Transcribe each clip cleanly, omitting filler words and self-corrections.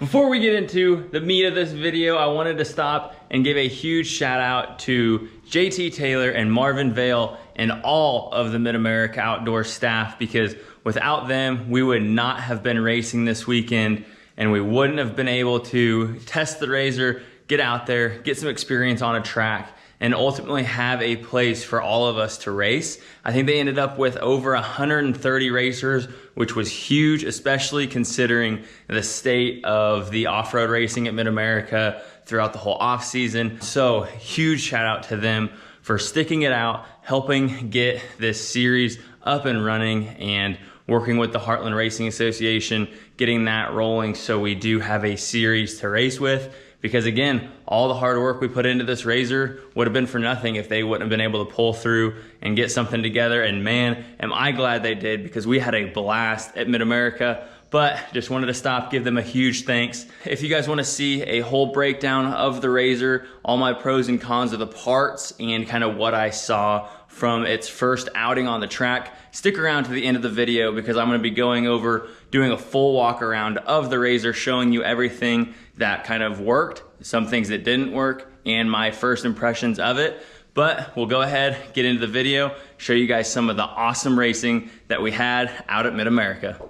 Before we get into the meat of this video, I wanted to stop and give a huge shout out to JT Taylor and Marvin Vale and all of the Mid-America Outdoor staff, because without them, we would not have been racing this weekend and we wouldn't have been able to test the RZR, get out there, get some experience on a track, and ultimately have a place for all of us to race. I think they ended up with over 130 racers, which was huge, especially considering the state of the off-road racing at Mid-America throughout the whole off season. So huge shout out to them for sticking it out, helping get this series up and running, and working with the Heartland Racing Association, getting that rolling so we do have a series to race with. Because again, all the hard work we put into this RZR would have been for nothing if they wouldn't have been able to pull through and get something together. And man, am I glad they did, because we had a blast at Mid-America. But just wanted to stop, give them a huge thanks. If you guys want to see a whole breakdown of the RZR, all my pros and cons of the parts, and kind of what I saw from its first outing on the track, stick around to the end of the video, because I'm going to be going over doing a full walk around of the RZR, showing you everything that kind of worked, some things that didn't work, and my first impressions of it. But we'll go ahead, get into the video, show you guys some of the awesome racing that we had out at Mid-America.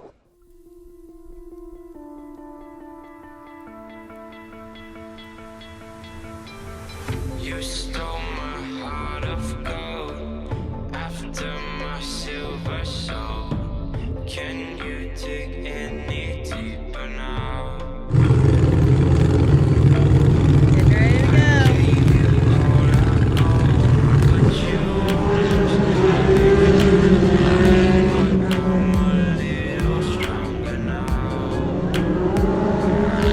You stole my heart of gold after my silver soul. Can you dig any deeper now? Get ready to go. Gave you all I own, but I'm a little stronger now.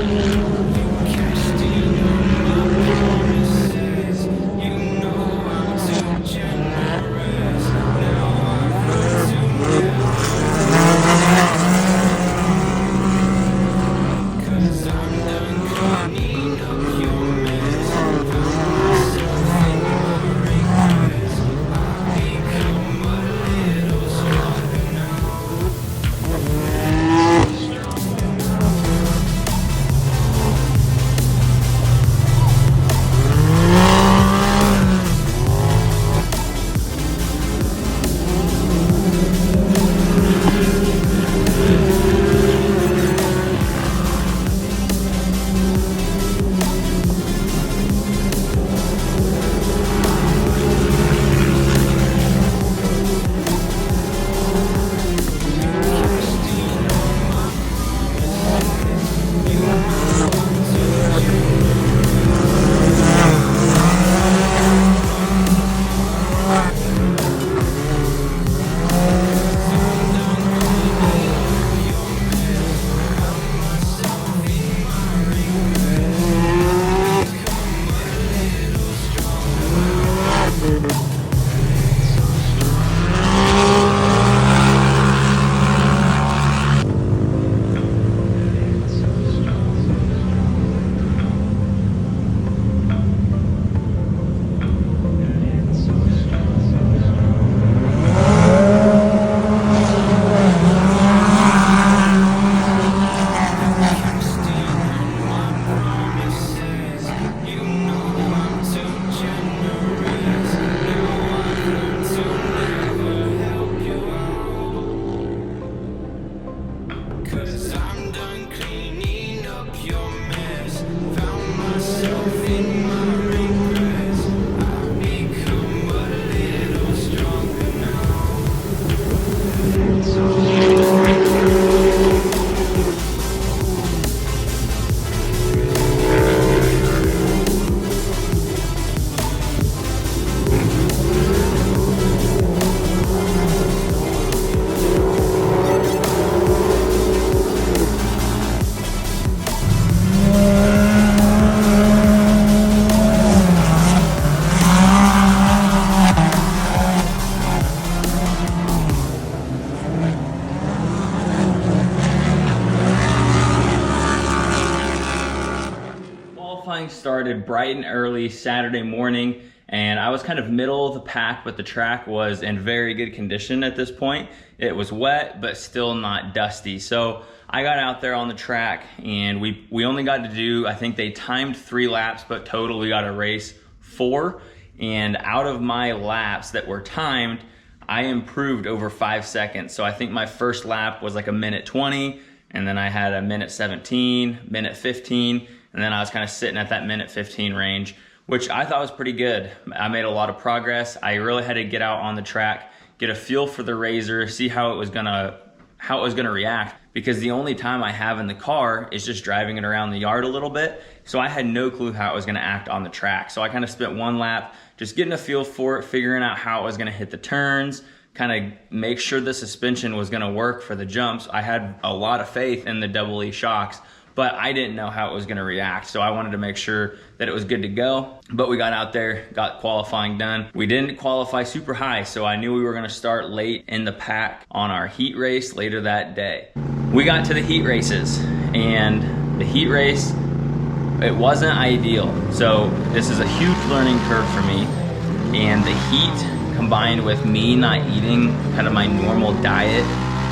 You cashed in on my promises. You know I'm too generous. Now I've learned to live, 'cause I'm done cleaning up your mess. Found myself in my regrets. I've become a little stronger now. Started bright and early Saturday morning, and I was kind of middle of the pack, but the track was in very good condition at this point. It was wet, but still not dusty. So I got out there on the track, and we only got to do, I think they timed 3 laps, but total we got to race 4. And out of my laps that were timed, I improved over 5 seconds. So I think my first lap was like a minute 20, and then I had a minute 17, minute 15, and then I was kind of sitting at that minute 15 range, which I thought was pretty good. I made a lot of progress. I really had to get out on the track, get a feel for the Razor, see how it was gonna react, because the only time I have in the car is just driving it around the yard a little bit. So I had no clue how it was gonna act on the track. So I kind of spent 1 lap just getting a feel for it, figuring out how it was gonna hit the turns, kind of make sure the suspension was gonna work for the jumps. I had a lot of faith in the double E shocks, but I didn't know how it was gonna react. So I wanted to make sure that it was good to go. But we got out there, got qualifying done. We didn't qualify super high, so I knew we were gonna start late in the pack on our heat race later that day. We got to the heat races, and the heat race, it wasn't ideal. So this is a huge learning curve for me, and the heat combined with me not eating kind of my normal diet,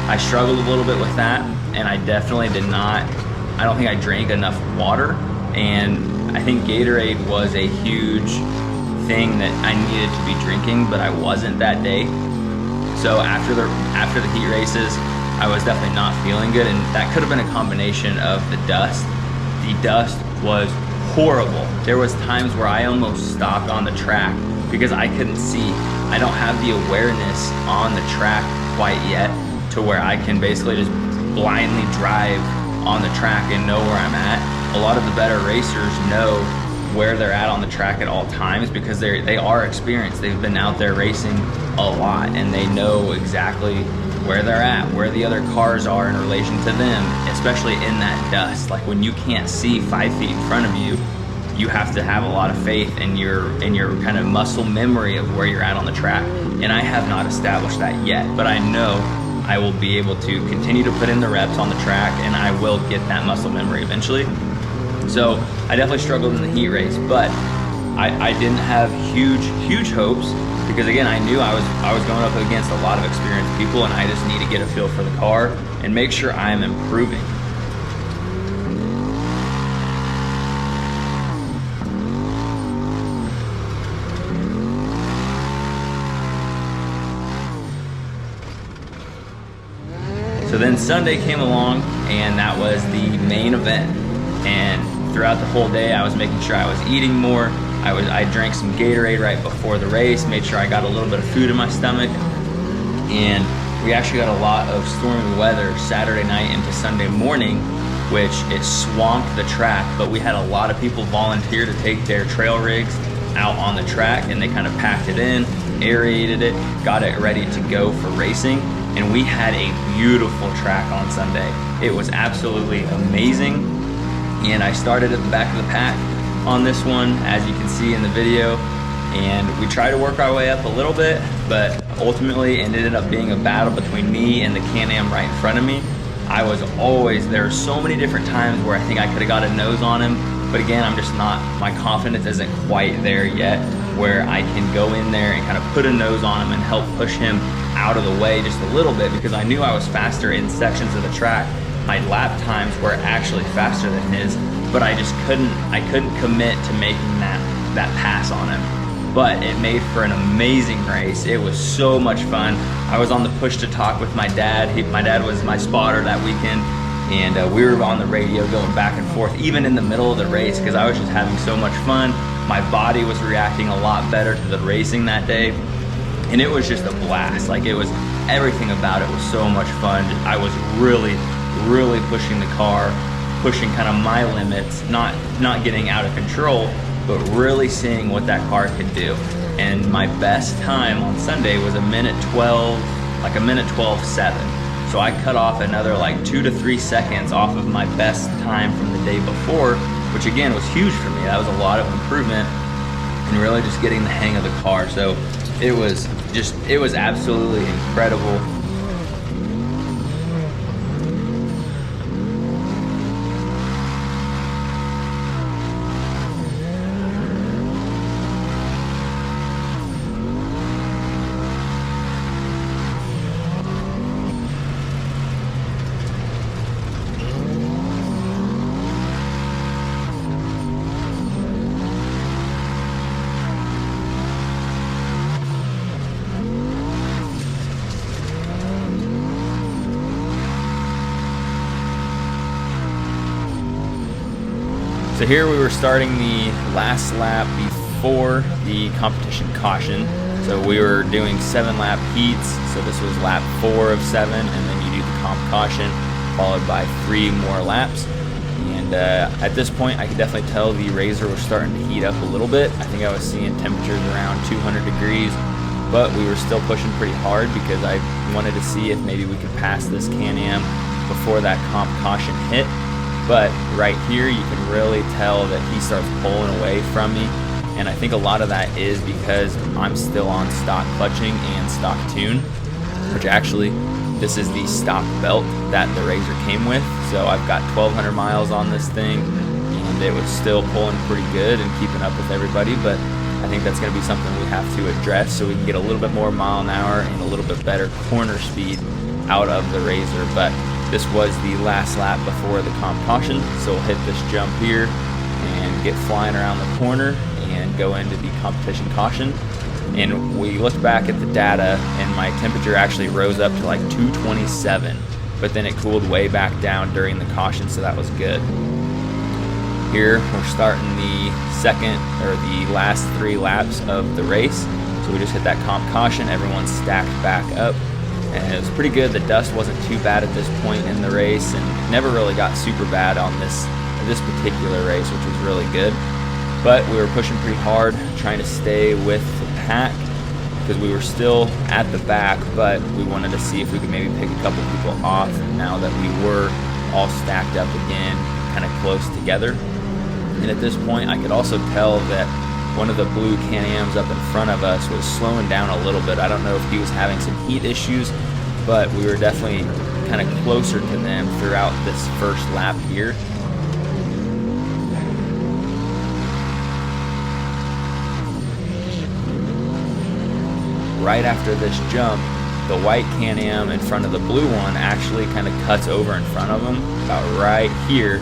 I struggled a little bit with that, and I definitely did not, I don't think I drank enough water, and I think Gatorade was a huge thing that I needed to be drinking, but I wasn't that day. So after the heat races, I was definitely not feeling good, and that could have been a combination of the dust. The dust was horrible. There was times where I almost stopped on the track because I couldn't see. I don't have the awareness on the track quite yet to where I can basically just blindly drive on the track and know where I'm at. A lot of the better racers know where they're at on the track at all times because they are experienced. They've been out there racing a lot, and they know exactly where they're at, where the other cars are in relation to them, especially in that dust. Like when you can't see 5 feet in front of you, you have to have a lot of faith in your kind of muscle memory of where you're at on the track. And I have not established that yet, but I know I will be able to continue to put in the reps on the track, and I will get that muscle memory eventually. So I definitely struggled in the heat race, but I didn't have huge hopes, because again, I knew I was going up against a lot of experienced people, and I just need to get a feel for the car and make sure I am improving. So then Sunday came along, and that was the main event. And throughout the whole day, I was making sure I was eating more. I drank some Gatorade right before the race, made sure I got a little bit of food in my stomach. And we actually got a lot of stormy weather Saturday night into Sunday morning, which it swamped the track, but we had a lot of people volunteer to take their trail rigs out on the track, and they kind of packed it in, aerated it, got it ready to go for racing. And we had a beautiful track on Sunday. It was absolutely amazing. And I started at the back of the pack on this one, as you can see in the video. And we tried to work our way up a little bit, but ultimately it ended up being a battle between me and the Can-Am right in front of me. There were so many different times where I think I could have got a nose on him, but again, my confidence isn't quite there yet, where I can go in there and kind of put a nose on him and help push him out of the way just a little bit, because I knew I was faster in sections of the track. My lap times were actually faster than his, but I couldn't commit to making that pass on him. But it made for an amazing race. It was so much fun. I was on the push to talk with my dad. My dad was my spotter that weekend, and we were on the radio going back and forth, even in the middle of the race, because I was just having so much fun. My body was reacting a lot better to the racing that day, and it was just a blast. Like, it was, everything about it was so much fun. I was really pushing the car, pushing kind of my limits, not getting out of control, but really seeing what that car could do. And my best time on Sunday was a minute 12.7. So I cut off another like 2 to 3 seconds off of my best time from the day before, which again was huge for me. That was a lot of improvement and really just getting the hang of the car. So it was absolutely incredible. So here we were starting the last lap before the competition caution. So we were doing 7-lap heats. So this was lap 4 of 7, and then you do the comp caution, followed by 3 more laps. And at this point, I could definitely tell the RZR was starting to heat up a little bit. I think I was seeing temperatures around 200 degrees, but we were still pushing pretty hard because I wanted to see if maybe we could pass this Can-Am before that comp caution hit. But right here, you can really tell that he starts pulling away from me. And I think a lot of that is because I'm still on stock clutching and stock tune, which actually, this is the stock belt that the RZR came with. So I've got 1,200 miles on this thing, and it was still pulling pretty good and keeping up with everybody. But I think that's going to be something we have to address so we can get a little bit more mile an hour and a little bit better corner speed out of the RZR. But this was the last lap before the comp caution, so we'll hit this jump here and get flying around the corner and go into the competition caution. And we looked back at the data, and my temperature actually rose up to like 227, but then it cooled way back down during the caution, so that was good. Here we're starting the last 3 laps of the race. So we just hit that comp caution, everyone's stacked back up, and it was pretty good. The dust wasn't too bad at this point in the race, and it never really got super bad on this particular race, which was really good. But we were pushing pretty hard, trying to stay with the pack because we were still at the back, but we wanted to see if we could maybe pick a couple people off now that we were all stacked up again, kind of close together. And at this point, I could also tell that one of the blue Can-Ams up in front of us was slowing down a little bit. I don't know if he was having some heat issues, but we were definitely kind of closer to them throughout this first lap here. Right after this jump, the white Can-Am in front of the blue one actually kind of cuts over in front of him, about right here,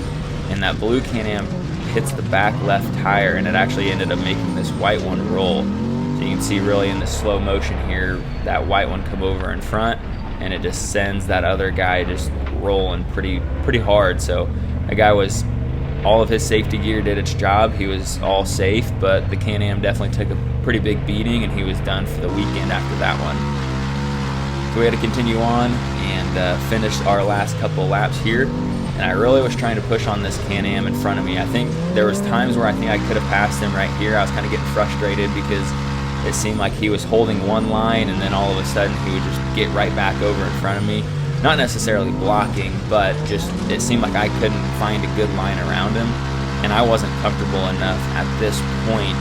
and that blue Can-Am hits the back left tire, and it actually ended up making this white one roll. So you can see really in the slow motion here, that white one come over in front, and it just sends that other guy just rolling pretty hard. So that guy was, all of his safety gear did its job. He was all safe, but the Can-Am definitely took a pretty big beating, and he was done for the weekend after that one. So we had to continue on and finish our last couple laps here. And I really was trying to push on this Can-Am in front of me. I think there was times where I think I could have passed him right here. I was kind of getting frustrated because it seemed like he was holding one line, and then all of a sudden he would just get right back over in front of me. Not necessarily blocking, but just it seemed like I couldn't find a good line around him. And I wasn't comfortable enough at this point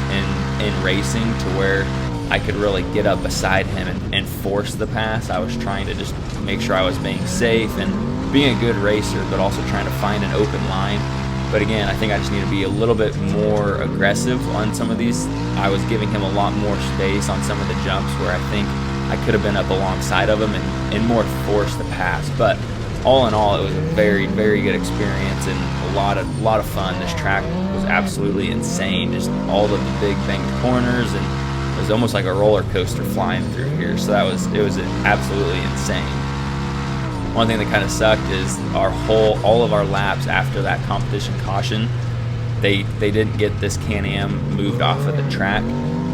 in racing to where I could really get up beside him and force the pass. I was trying to just make sure I was being safe and being a good racer, but also trying to find an open line. But again, I think I just need to be a little bit more aggressive on some of these. I was giving him a lot more space on some of the jumps where I think I could have been up alongside of him and more forced the pass. But all in all, it was a very, very good experience and a lot of fun. This track was absolutely insane. Just all of the big banked corners, and it was almost like a roller coaster flying through here. So it was absolutely insane. One thing that kind of sucked is all of our laps after that competition caution, they didn't get this Can-Am moved off of the track.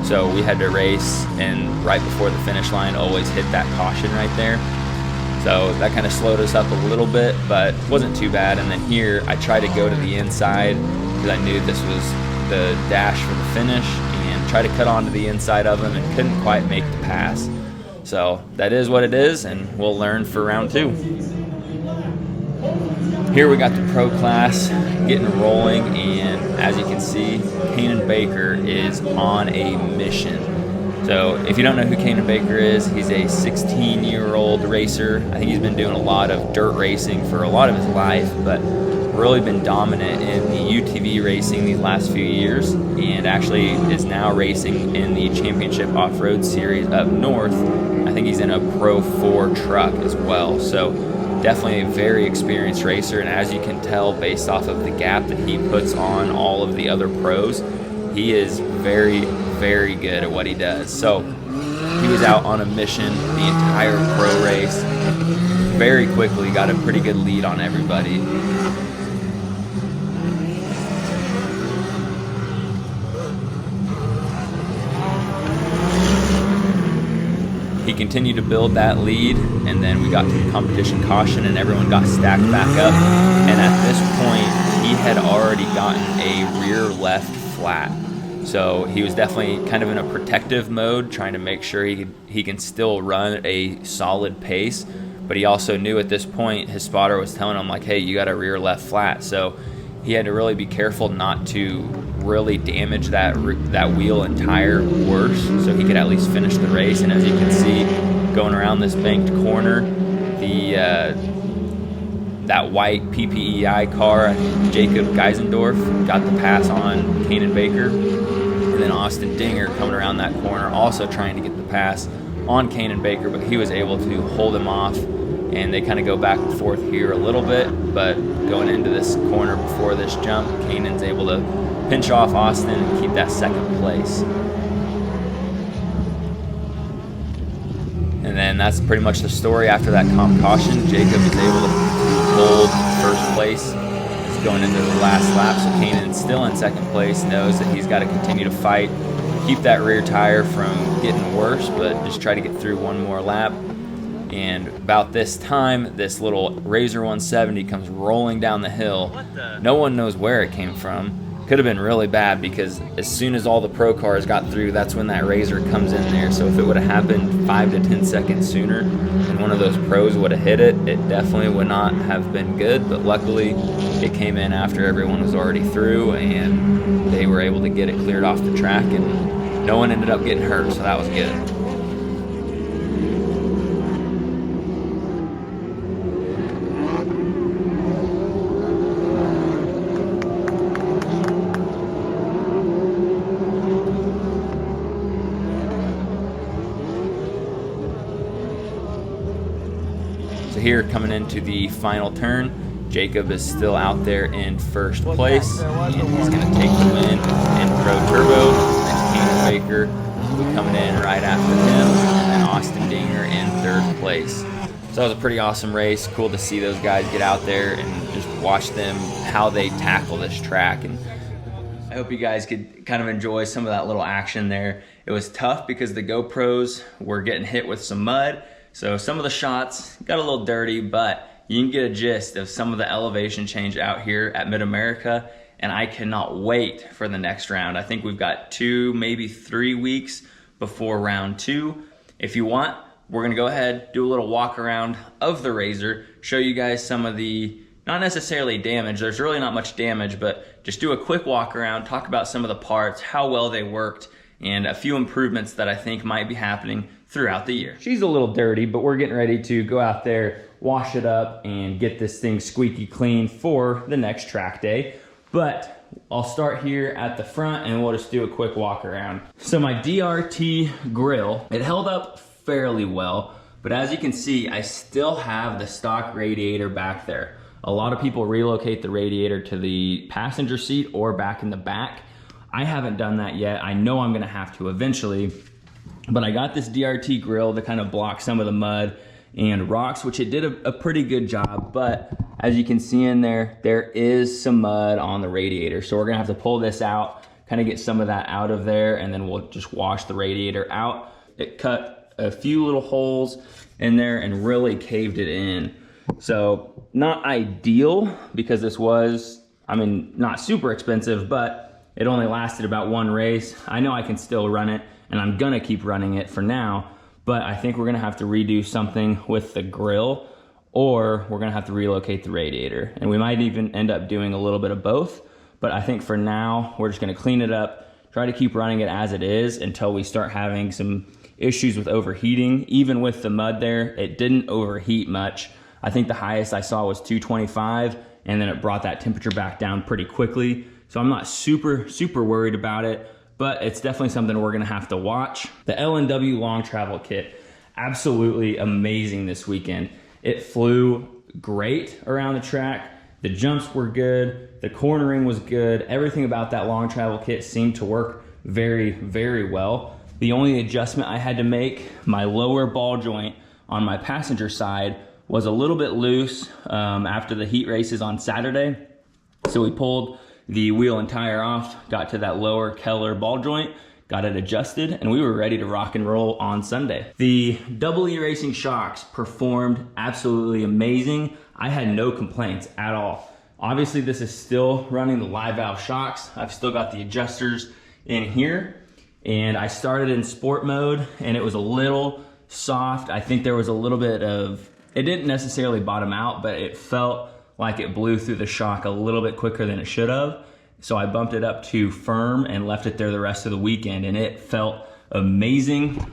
So we had to race, and right before the finish line, always hit that caution right there. So that kind of slowed us up a little bit, but wasn't too bad. And then here, I tried to go to the inside because I knew this was the dash for the finish, and try to cut onto the inside of him and couldn't quite make the pass. So that is what it is, and we'll learn for round 2. Here we got the pro class getting rolling, and as you can see, Kanan Baker is on a mission. So if you don't know who Kanan Baker is, he's a 16-year-old racer. I think he's been doing a lot of dirt racing for a lot of his life, but really been dominant in the UTV racing these last few years, and actually is now racing in the championship off-road series up north. I think he's in a Pro 4 truck as well. So definitely a very experienced racer, and as you can tell based off of the gap that he puts on all of the other pros, he is very, very good at what he does. So he was out on a mission the entire pro race. Very quickly got a pretty good lead on everybody. continued to build that lead, and then we got to the competition caution and everyone got stacked back up. And at this point, he had already gotten a rear left flat. So he was definitely kind of in a protective mode, trying to make sure he can still run a solid pace. But he also knew at this point, his spotter was telling him like, hey, you got a rear left flat. So he had to really be careful not to really damage that wheel and tire worse, so he could at least finish the race. And as you can see, going around this banked corner, that white PPEI car, Jacob Geisendorf, got the pass on Kanan Baker. And then Austin Dinger coming around that corner, also trying to get the pass on Kanan Baker, but he was able to hold him off. And they kind of go back and forth here a little bit, but going into this corner before this jump, Kanan's able to pinch off Austin and keep that second place. And then that's pretty much the story after that comp caution. Jacob is able to hold first place. He's going into the last lap, so Kanan's still in second place, knows that he's got to continue to fight, keep that rear tire from getting worse, but just try to get through one more lap. And about this time, this little Razor 170 comes rolling down the hill. No one knows where it came from. Could have been really bad, because as soon as all the pro cars got through, that's when that Razor comes in there. So if it would have happened 5 to 10 seconds sooner and one of those pros would have hit it, it definitely would not have been good. But luckily, it came in after everyone was already through, and they were able to get it cleared off the track, and no one ended up getting hurt, so that was good. So here, coming into the final turn, Jacob is still out there in first place, and he's going to take the win in Pro Turbo. And Kanan Baker will be coming in right after him, and then Austin Dinger in third place. So that was a pretty awesome race. Cool to see those guys get out there and just watch them, how they tackle this track. And I hope you guys could kind of enjoy some of that little action there. It was tough because the GoPros were getting hit with some mud. So some of the shots got a little dirty, but you can get a gist of some of the elevation change out here at Mid-America, and I cannot wait for the next round. I think we've got 2, maybe 3 weeks before round 2. If you want, we're gonna go ahead, do a little walk around of the Razor, show you guys some of the, not necessarily damage, there's really not much damage, but just do a quick walk around, talk about some of the parts, how well they worked, and a few improvements that I think might be happening throughout the year. She's a little dirty, but we're getting ready to go out there, wash it up, and get this thing squeaky clean for the next track day. But I'll start here at the front and we'll just do a quick walk around. So my DRT grill, it held up fairly well, but as you can see, I still have the stock radiator back there. A lot of people relocate the radiator to the passenger seat or back in the back. I haven't done that yet. I know I'm gonna have to eventually, but I got this DRT grill to kind of block some of the mud and rocks, which it did a pretty good job. But as you can see in there, there is some mud on the radiator. So we're gonna have to pull this out, kind of get some of that out of there, and then we'll just wash the radiator out. It cut a few little holes in there and really caved it in. So not ideal, because this was, I mean, not super expensive, but it only lasted about 1 race. I know I can still run it, and I'm gonna keep running it for now, but I think we're gonna have to redo something with the grill, or we're gonna have to relocate the radiator. And we might even end up doing a little bit of both, but I think for now, we're just gonna clean it up, try to keep running it as it is until we start having some issues with overheating. Even with the mud there, it didn't overheat much. I think the highest I saw was 225, and then it brought that temperature back down pretty quickly. So I'm not super worried about it, but it's definitely something we're gonna have to watch. The L&W long travel kit, absolutely amazing this weekend. It flew great around the track. The jumps were good, the cornering was good. Everything about that long travel kit seemed to work very well. The only adjustment I had to make, my lower ball joint on my passenger side was a little bit loose after the heat races on Saturday. So we pulled the wheel and tire off, got to that lower Keller ball joint, got it adjusted, and we were ready to rock and roll on Sunday. The E Racing shocks performed absolutely amazing. I had no complaints at all. Obviously, this is still running the live valve shocks. I've still got the adjusters in here, and I started in sport mode, and it was a little soft. I think there was a little bit of, it didn't necessarily bottom out, but it felt like it blew through the shock a little bit quicker than it should have. So I bumped it up to firm and left it there the rest of the weekend, and it felt amazing.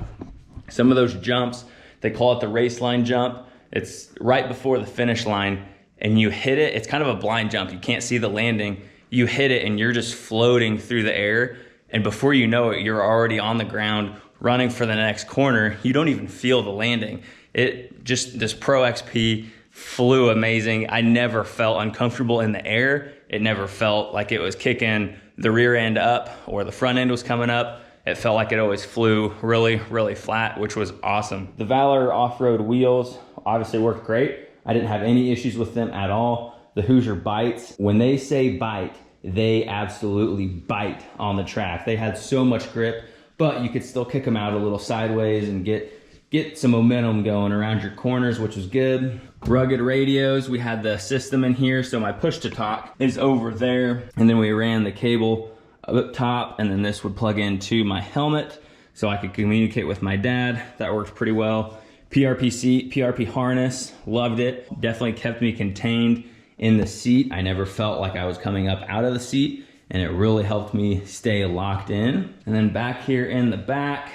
Some of those jumps, they call it the race line jump. It's right before the finish line, and you hit it. It's kind of a blind jump. You can't see the landing. You hit it and you're just floating through the air, and before you know it, you're already on the ground running for the next corner. You don't even feel the landing. This Pro XP flew amazing. I never felt uncomfortable in the air. It never felt like it was kicking the rear end up or the front end was coming up. It felt like it always flew really, really flat, which was awesome. The Valor off-road wheels obviously worked great. I didn't have any issues with them at all. The Hoosier bites, when they say bite, they absolutely bite on the track. They had so much grip, but you could still kick them out a little sideways and get some momentum going around your corners, which was good. Rugged radios, we had the system in here, so my push to talk is over there, and then we ran the cable up top, and then this would plug into my helmet so I could communicate with my dad. That worked pretty well. PRP harness, loved it. Definitely kept me contained in the seat. I never felt like I was coming up out of the seat, and it really helped me stay locked in. And then back here in the back,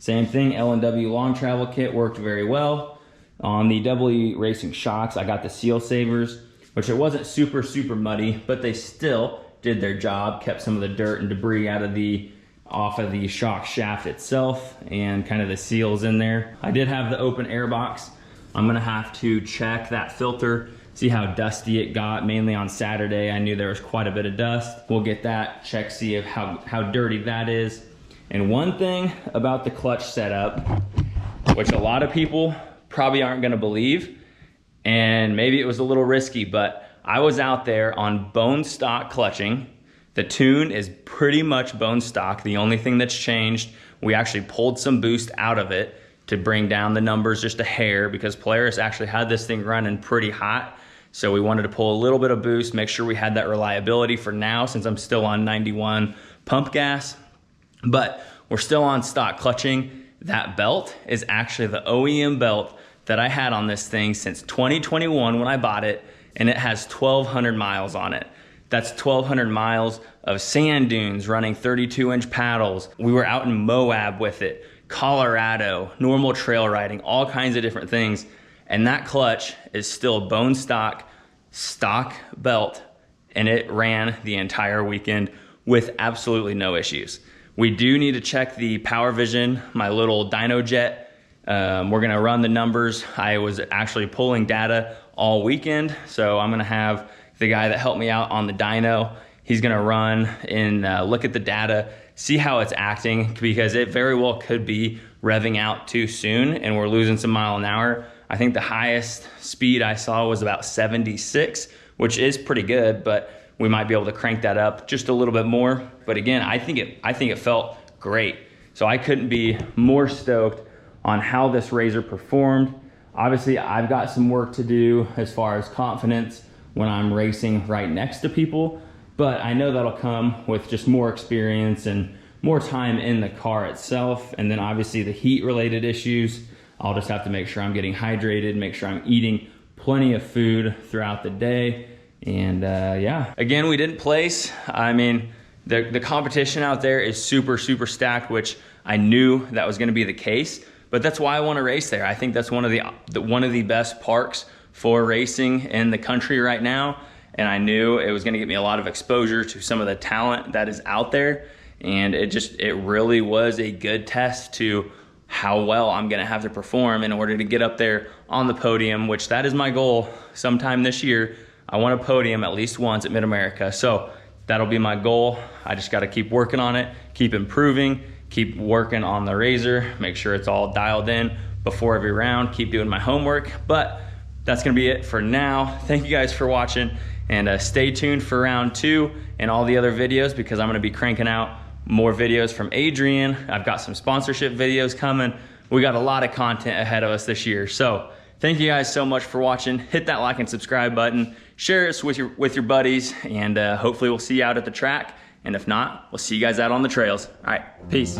same thing, L&W long travel kit worked very well. On the E Racing shocks, I got the seal savers, which it wasn't super, super muddy, but they still did their job, kept some of the dirt and debris off of the shock shaft itself and kind of the seals in there. I did have the open air box. I'm gonna have to check that filter, see how dusty it got, mainly on Saturday. I knew there was quite a bit of dust. We'll get that, check, see if how dirty that is. And one thing about the clutch setup, which a lot of people probably aren't gonna believe, and maybe it was a little risky, but I was out there on bone stock clutching. The tune is pretty much bone stock. The only thing that's changed, we actually pulled some boost out of it to bring down the numbers just a hair, because Polaris actually had this thing running pretty hot. So we wanted to pull a little bit of boost, make sure we had that reliability for now, since I'm still on 91 pump gas. But we're still on stock clutching. That belt is actually the OEM belt that I had on this thing since 2021 when I bought it, and it has 1,200 miles on it. That's 1,200 miles of sand dunes running 32-inch paddles. We were out in Moab with it, Colorado, normal trail riding, all kinds of different things. And that clutch is still bone stock belt, and it ran the entire weekend with absolutely no issues. We do need to check the Power Vision, my little dyno jet. We're gonna run the numbers. I was actually pulling data all weekend, so I'm gonna have the guy that helped me out on the dyno, he's gonna run and look at the data, see how it's acting, because it very well could be revving out too soon and we're losing some mile an hour. I think the highest speed I saw was about 76, which is pretty good, but we might be able to crank that up just a little bit more. But again, I think it felt great. So I couldn't be more stoked on how this RZR performed. Obviously, I've got some work to do as far as confidence when I'm racing right next to people, but I know that'll come with just more experience and more time in the car itself. And then obviously the heat related issues, I'll just have to make sure I'm getting hydrated, make sure I'm eating plenty of food throughout the day. And yeah, again, we didn't place. I mean, the competition out there is super, super stacked, which I knew that was gonna be the case, but that's why I wanna race there. I think that's one of the best parks for racing in the country right now. And I knew it was gonna get me a lot of exposure to some of the talent that is out there. And it really was a good test to how well I'm gonna have to perform in order to get up there on the podium, which that is my goal sometime this year. I want a podium at least once at Mid-America. So that'll be my goal. I just gotta keep working on it, keep improving, keep working on the RZR, make sure it's all dialed in before every round, keep doing my homework. But that's gonna be it for now. Thank you guys for watching, and stay tuned for round 2 and all the other videos, because I'm gonna be cranking out more videos from Adrian. I've got some sponsorship videos coming. We got a lot of content ahead of us this year. So thank you guys so much for watching. Hit that like and subscribe button. Share us with your buddies, and hopefully we'll see you out at the track. And if not, we'll see you guys out on the trails. All right, peace.